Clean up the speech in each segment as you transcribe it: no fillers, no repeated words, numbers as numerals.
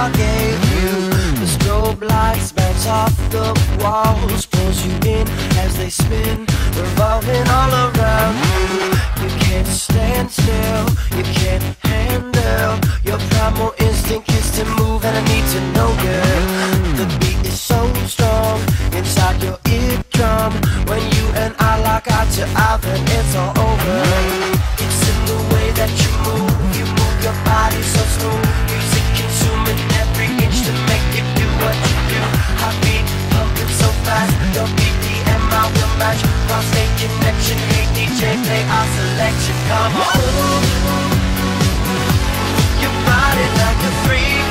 I gave you. The strobe lights bounce off the walls, pulls you in as they spin, revolving all around you. You can't stand still, you can't handle. Your primal instinct is to move, and I need to know, girl. The beat is so strong inside your eardrum. When you and I lock eye to eye, then it's all over. It's in the way that you move your body so smooth. Music consuming every inch to make you do what you do. Heartbeat pumping so fast, your BPM I will match. Prostate connection, hey DJ, play our selection. Come on, your body like a freak.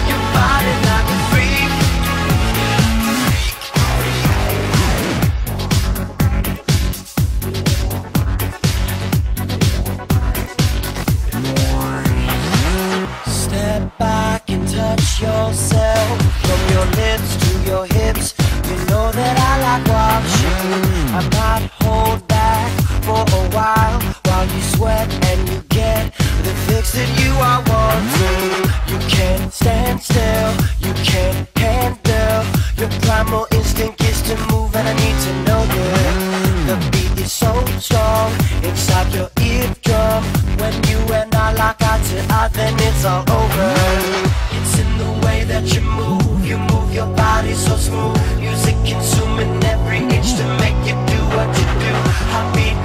Your body like a freak. Step back and touch yourself, from your lips to your hips. You know that I like watching. I might hold back for a while you sweat and you get the fix that you are wanting. You can't stand still, you can't handle. Your primal instinct is to move, and I need to know it. The beat is so strong inside your eardrum. When you and I lock eye to eye, then it's all over. It's in the way that you move your body so smooth. Music consuming every inch to make you do what you do. Heartbeat